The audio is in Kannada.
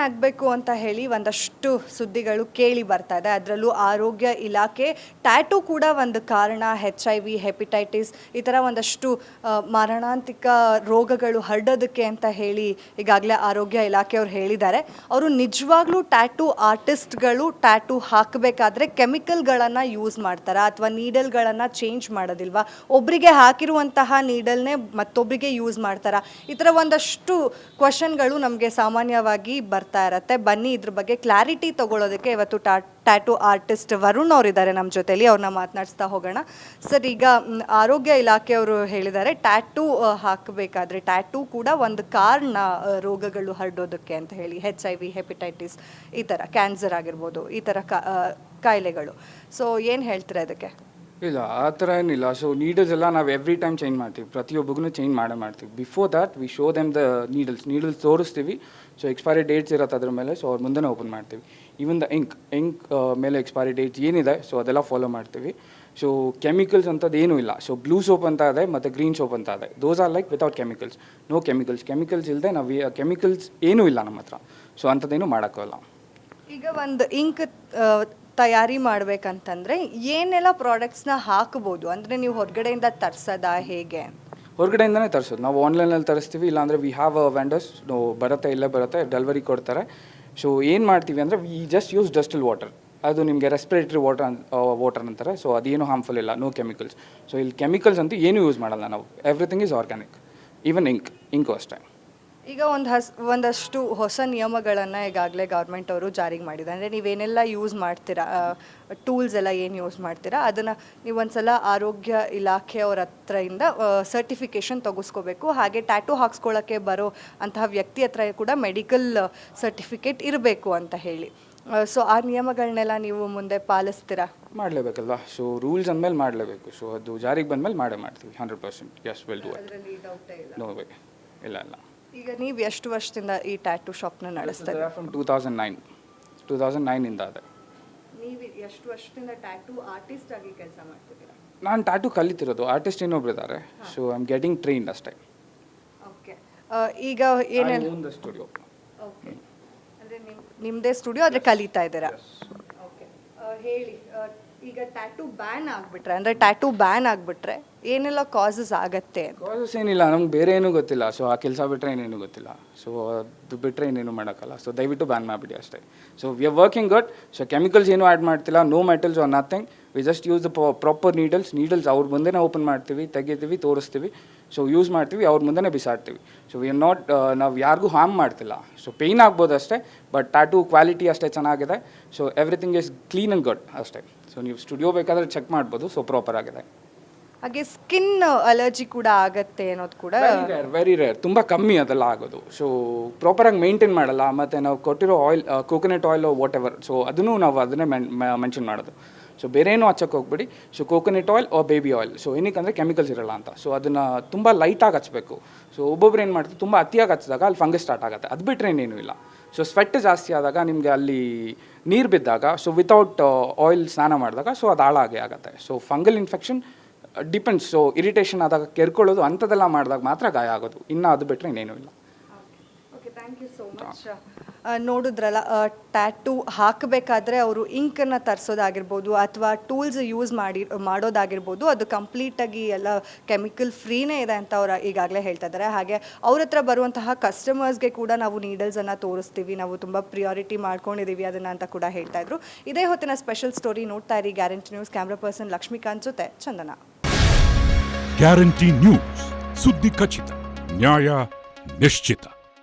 ಆಗಬೇಕು ಅಂತ ಹೇಳಿ ಒಂದಷ್ಟು ಸುದ್ದಿಗಳು ಕೇಳಿ ಬರ್ತಾ ಇದೆ. ಅದರಲ್ಲೂ ಆರೋಗ್ಯ ಇಲಾಖೆ ಟ್ಯಾಟೂ ಕೂಡ ಒಂದು ಕಾರಣ, HIV, ಹೆಪಟೈಟಿಸ್ ಈ ಥರ ಒಂದಷ್ಟು ಮಾರಣಾಂತಿಕ ರೋಗಗಳು ಹರಡೋದಕ್ಕೆ ಅಂತ ಹೇಳಿ ಈಗಾಗಲೇ ಆರೋಗ್ಯ ಇಲಾಖೆಯವರು ಹೇಳಿದ್ದಾರೆ. ಅವರು ನಿಜವಾಗ್ಲೂ ಟ್ಯಾಟೂ ಆರ್ಟಿಸ್ಟ್ಗಳು ಟ್ಯಾಟೂ ಹಾಕಬೇಕಾದ್ರೆ ಕೆಮಿಕಲ್ಗಳನ್ನು ಯೂಸ್ ಮಾಡ್ತಾರಾ ಅಥವಾ ನೀಡಲ್ಗಳನ್ನು ಚೇಂಜ್ ಮಾಡೋದಿಲ್ವಾ, ಒಬ್ಬರಿಗೆ ಹಾಕಿರುವಂತಹ ನೀಡಲ್ನೇ ಮತ್ತೊಬ್ಬರಿಗೆ ಯೂಸ್ ಮಾಡ್ತಾರಾ, ಈ ಥರ ಒಂದಷ್ಟು ಕ್ವಶನ್ಗಳು ನಮಗೆ ಸಾಮಾನ್ಯವಾಗಿ ಬರ್ತಾ ಇರತ್ತೆ. ಬನ್ನಿ ಇದ್ರ ಬಗ್ಗೆ ಕ್ಲಾರಿಟಿ ತಗೊಳ್ಳೋದಕ್ಕೆ ಇವತ್ತು ಟ್ಯಾಟೂ ಆರ್ಟಿಸ್ಟ್ ವರುಣ್ ಅವರಿದ್ದಾರೆ ನಮ್ಮ ಜೊತೆಲಿ, ಅವ್ರನ್ನ ಮಾತನಾಡಿಸ್ತಾ ಹೋಗೋಣ. ಸರ್, ಈಗ ಆರೋಗ್ಯ ಇಲಾಖೆಯವರು ಹೇಳಿದ್ದಾರೆ ಟ್ಯಾಟೂ ಹಾಕಬೇಕಾದ್ರೆ ಟ್ಯಾಟೂ ಕೂಡ ಒಂದು ಕಾರಣ ರೋಗಗಳು ಹರಡೋದಕ್ಕೆ ಅಂತ ಹೇಳಿ, HIV, ಹೆಪಟೈಟಿಸ್ ಈ ಥರ, ಕ್ಯಾನ್ಸರ್ ಆಗಿರ್ಬೋದು, ಈ ಥರ ಕಾಯಿಲೆಗಳು. ಸೊ ಏನು ಹೇಳ್ತೀರಾ ಇದಕ್ಕೆ? ಇಲ್ಲ, ಆ ಥರ ಏನಿಲ್ಲ. ಸೊ ನೀಡಲ್ಸ್ ಎಲ್ಲ ನಾವು ಎವ್ರಿ ಟೈಮ್ ಚೇಂಜ್ ಮಾಡ್ತೀವಿ, ಪ್ರತಿಯೊಬ್ಬಗೂ ಚೇಂಜ್ ಮಾಡ್ತೀವಿ. Before that we show them the needles ತೋರಿಸ್ತೀವಿ. ಸೊ ಎಕ್ಸ್ಪೈರಿ ಡೇಟ್ಸ್ ಇರುತ್ತೆ ಅದ್ರ ಮೇಲೆ, ಸೊ ಅವ್ರ ಮುಂದೆ ಓಪನ್ ಮಾಡ್ತೀವಿ. ಈವನ್ ದ ಇಂಕ್ ಮೇಲೆ ಎಕ್ಸ್ಪೈರಿ ಡೇಟ್ಸ್ ಏನಿದೆ ಸೊ ಅದೆಲ್ಲ ಫಾಲೋ ಮಾಡ್ತೀವಿ. ಸೊ ಕೆಮಿಕಲ್ಸ್ ಅಂಥದ್ದು ಏನೂ ಇಲ್ಲ. ಸೊ ಬ್ಲೂ ಸೋಪ್ ಅಂತ ಇದೆ ಮತ್ತು ಗ್ರೀನ್ ಸೋಪ್ ಅಂತ ಇದೆ. Those are like without chemicals, no chemicals ಇಲ್ಲದೆ ನಾವು ಕೆಮಿಕಲ್ಸ್ ಏನೂ ಇಲ್ಲ ನಮ್ಮ ಹತ್ರ. ಸೊ ಅಂಥದ್ದೇನು ಮಾಡೋಕ್ಕಾಗಲ್ಲ. ಈಗ ಒಂದು ಇಂಕ್ ತಯಾರಿ ಮಾಡಬೇಕಂತಂದರೆ ಏನೆಲ್ಲ ಪ್ರಾಡಕ್ಟ್ಸ್ನ ಹಾಕ್ಬೋದು? ಅಂದರೆ ನೀವು ಹೊರಗಡೆಯಿಂದ ತರಿಸೋದಾ ಹೇಗೆ? ಹೊರಗಡೆಯಿಂದನೇ ತರಿಸೋದು. ನಾವು ಆನ್ಲೈನಲ್ಲಿ ತರಿಸ್ತೀವಿ, ಇಲ್ಲಾಂದರೆ ವಿ ಹ್ಯಾವ್ ವೆಂಡರ್ಸ್, ಬರುತ್ತೆ, ಇಲ್ಲೇ ಬರುತ್ತೆ, ಡೆಲಿವರಿ ಕೊಡ್ತಾರೆ. ಸೊ ಏನು ಮಾಡ್ತೀವಿ ಅಂದರೆ ವಿ ಜಸ್ಟ್ ಯೂಸ್ ಡಸ್ಟಿಲ್ ವಾಟರ್. ಅದು ನಿಮಗೆ ರೆಸ್ಪಿರೇಟರಿ ವಾಟರ್ ಅಂತಾರೆ. ಸೊ ಅದೇನು ಹಾರ್ಮ್ಫುಲ್ ಇಲ್ಲ, ನೋ ಕೆಮಿಕಲ್ಸ್. ಸೊ ಇಲ್ಲಿ ಕೆಮಿಕಲ್ಸ್ ಅಂತೂ ಏನೂ ಯೂಸ್ ಮಾಡಲ್ಲ ನಾವು. Everything is organic, even ink ಅಷ್ಟೇ. ಈಗ ಒಂದಷ್ಟು ಹೊಸ ನಿಯಮಗಳನ್ನು ಈಗಾಗಲೇ ಗೌರ್ಮೆಂಟ್ ಅವರು ಜಾರಿಗೆ ಮಾಡಿದ್ದಾರೆ. ಅಂದರೆ ನೀವೇನೆಲ್ಲ ಯೂಸ್ ಮಾಡ್ತೀರಾ, ಟೂಲ್ಸ್ ಎಲ್ಲ ಏನು ಯೂಸ್ ಮಾಡ್ತೀರಾ, ಅದನ್ನು ನೀವು ಒಂದ್ಸಲ ಆರೋಗ್ಯ ಇಲಾಖೆಯವ್ರ ಹತ್ರದಿಂದ ಸರ್ಟಿಫಿಕೇಷನ್ ತೆಗೆಸ್ಕೋಬೇಕು. ಹಾಗೆ ಟ್ಯಾಟೂ ಹಾಕ್ಸ್ಕೊಳ್ಳೋಕ್ಕೆ ಬರೋ ಅಂತಹ ವ್ಯಕ್ತಿ ಹತ್ರ ಕೂಡ ಮೆಡಿಕಲ್ ಸರ್ಟಿಫಿಕೇಟ್ ಇರಬೇಕು ಅಂತ ಹೇಳಿ. ಸೊ ಆ ನಿಯಮಗಳನ್ನೆಲ್ಲ ನೀವು ಮುಂದೆ ಪಾಲಿಸ್ತೀರಾ? ಮಾಡಲೇಬೇಕಲ್ವ. ಸೊ ರೂಲ್ಸ್ ಅಂದಮೇಲೆ ಮಾಡಲೇಬೇಕು. ಸೊ ಅದು ಜಾರಿಗೆ ಬಂದಮೇಲೆ ಮಾಡ್ತೀವಿ 100%. Yes, will do it. ಅದರಲ್ಲಿ ಡೌಟೇ ಇಲ್ಲ? ನೋ ವೇ, ಇಲ್ಲ. ಈಗ ನೀವು ಎಷ್ಟು ವರ್ಷದಿಂದ ಈ ಟ್ಯಾಟೂ ಶಾಪ್ನ ನಡೆಸ್ತಾ ಇದ್ದೀರಾ? ಫ್ರಮ್ 2009 ಇಂದ ಅದೇ. ನೀವು ಎಷ್ಟು ವರ್ಷದಿಂದ ಟ್ಯಾಟೂ ಆರ್ಟಿಸ್ಟ್ ಆಗಿ ಕೆಲಸ ಮಾಡ್ತಿದ್ದೀರಾ? ನಾನು ಟ್ಯಾಟೂ ಕಲಿತಿರೋದು, ಆರ್ಟಿಸ್ಟ್ ಇನ್ನೊಬ್ರು ಇದ್ದಾರೆ. So I am getting trained ಅಷ್ಟೇ. ಓಕೆ. ಈಗ ಏನೆಲ್ಲ ಸ್ಟುಡಿಯೋ? ಓಕೆ, ಅಂದರೆ ನಿಮ್ಮದೇ ಸ್ಟುಡಿಯೋ, ಆದರೆ ಕಲಿತಾ ಇದ್ದೀರಾ? ಓಕೆ. ಹೇಳಿ, ಈಗ ಟ್ಯಾಟೂ ಬ್ಯಾನ್ ಆಗಿಬಿಟ್ರೆ, ಅಂದರೆ ಟ್ಯಾಟೂ ಬ್ಯಾನ್ ಆಗಿಬಿಟ್ರೆ ಏನೆಲ್ಲ ಕಾಸಸ್ ಆಗತ್ತೆ? ಕಾಸಸ್ ಏನಿಲ್ಲ, ನಮ್ಗೆ ಬೇರೆ ಏನೂ ಗೊತ್ತಿಲ್ಲ. ಸೊ ಆ ಕೆಲಸ ಬಿಟ್ಟರೆ ಏನೇನು ಗೊತ್ತಿಲ್ಲ. ಸೊ ಅದು ಬಿಟ್ಟರೆ ಇನ್ನೇನು ಮಾಡೋಕ್ಕಲ್ಲ. ಸೊ ದಯವಿಟ್ಟು ಬ್ಯಾನ್ ಮಾಡಿಬಿಡಿ ಅಷ್ಟೇ. So we are working good. So chemicals ಏನೂ ಆ್ಯಡ್ ಮಾಡ್ತಿಲ್ಲ, no metals or nothing. We just use the proper needles ಅವ್ರ ಮುಂದೆ ಓಪನ್ ಮಾಡ್ತೀವಿ, ತೆಗಿತೀವಿ, ತೋರಿಸ್ತೀವಿ. ಸೊ ಯೂಸ್ ಮಾಡ್ತೀವಿ, ಅವ್ರ ಮುಂದೆ ಬಿಸಾಡ್ತೀವಿ. ಸೊ ವಿ ಆರ್ ನಾಟ್, ನಾವು ಯಾರಿಗೂ ಹಾರ್ಮ್ ಮಾಡ್ತಿಲ್ಲ. ಸೊ ಪೇಯ್ನ್ ಆಗ್ಬೋದು ಅಷ್ಟೇ, ಬಟ್ ಟ್ಯಾಟೂ ಕ್ವಾಲಿಟಿ ಅಷ್ಟೇ ಚೆನ್ನಾಗಿದೆ. So everything is clean and good ಅಷ್ಟೇ. ಸೊ ನೀವು ಸ್ಟುಡಿಯೋ ಬೇಕಾದರೆ ಚೆಕ್ ಮಾಡ್ಬೋದು. ಸೊ ಪ್ರಾಪರ್ ಆಗಿದೆ. ಹಾಗೆ ಸ್ಕಿನ್ ಅಲರ್ಜಿ ಕೂಡ ಆಗತ್ತೆ ಅನ್ನೋದು ಕೂಡ ವೆರಿ ರೇರ್, ತುಂಬ ಕಮ್ಮಿ ಅದೆಲ್ಲ ಆಗೋದು. ಸೊ ಪ್ರಾಪರಾಗಿ ಮೇಂಟೈನ್ ಮಾಡಲ್ಲ. ಮತ್ತು ನಾವು ಕೊಟ್ಟಿರೋ oil, coconut oil what ever, so ಅದನ್ನು ನಾವು ಅದನ್ನೇ ಮೆನ್ಷನ್ ಮಾಡೋದು. ಸೊ ಬೇರೆ ಏನೂ ಹಚ್ಚಕ್ಕೆ ಹೋಗ್ಬಿಡಿ. So coconut oil baby oil, so ಏನಕ್ಕೆ ಕೆಮಿಕಲ್ಸ್ ಇರಲ್ಲ ಅಂತ. ಸೊ ಅದನ್ನು ತುಂಬ ಲೈಟಾಗಿ ಹಚ್ಚಬೇಕು. ಸೊ ಒಬ್ಬೊಬ್ರು ಏನು ಮಾಡ್ತಾರೆ, ತುಂಬ ಅತಿಯಾಗಿ ಹಚ್ಚಿದಾಗ ಅಲ್ಲಿ ಫಂಗಸ್ ಸ್ಟಾರ್ಟ್ ಆಗುತ್ತೆ. ಅದು ಬಿಟ್ಟರೆ ಏನೇನು ಇಲ್ಲ. ಸೊ ಸ್ವೆಟ್ ಜಾಸ್ತಿ ಆದಾಗ, ನಿಮಗೆ ಅಲ್ಲಿ ನೀರು ಬಿದ್ದಾಗ, ಸೊ ವಿತೌಟ್ ಆಯಿಲ್ ಸ್ನಾನ ಮಾಡಿದಾಗ ಸೊ ಅದು ಹಾಳಾಗೆ ಆಗುತ್ತೆ. So fungal infection depends. So irritation ಆದಾಗ ಕೆರ್ಕೊಳ್ಳೋದು ಅಂಥದ್ದೆಲ್ಲ ಮಾಡಿದಾಗ ಮಾತ್ರ ಗಾಯ ಆಗೋದು. ಇನ್ನು ಅದು ಬಿಟ್ಟರೆ ಇನ್ನೇನು ಇಲ್ಲ. Okay, thank you so much. ನೋಡಿದ್ರಲ್ಲ, ಟ್ಯಾಟೂ ಹಾಕಬೇಕಾದ್ರೆ ಅವರು ಇಂಕನ್ನು ತರಿಸೋದಾಗಿರ್ಬೋದು ಅಥವಾ ಟೂಲ್ಸ್ ಯೂಸ್ ಮಾಡೋದಾಗಿರ್ಬೋದು, ಅದು ಕಂಪ್ಲೀಟಾಗಿ ಎಲ್ಲ ಕೆಮಿಕಲ್ ಫ್ರೀನೇ ಇದೆ ಅಂತ ಅವ್ರು ಈಗಾಗಲೇ ಹೇಳ್ತಾ ಇದ್ದಾರೆ. ಹಾಗೆ ಅವ್ರ ಹತ್ರ ಬರುವಂತಹ ಕಸ್ಟಮರ್ಸ್ಗೆ ಕೂಡ ನಾವು ನೀಡಲ್ಸನ್ನು ತೋರಿಸ್ತೀವಿ, ನಾವು ತುಂಬ ಪ್ರಿಯಾರಿಟಿ ಮಾಡ್ಕೊಂಡಿದ್ದೀವಿ ಅದನ್ನು ಅಂತ ಕೂಡ ಹೇಳ್ತಾ ಇದ್ರು. ಇದೇ ಹೊತ್ತಿನ ಸ್ಪೆಷಲ್ ಸ್ಟೋರಿ ನೋಡ್ತಾ ಇರಿ guarantee news. Camera person Lakshmikant ಜೊತೆ ಚಂದನ. ಗ್ಯಾರಂಟಿ ನ್ಯೂಸ್, ಸುದ್ದಿ ಖಚಿತ, ನ್ಯಾಯ ನಿಶ್ಚಿತ.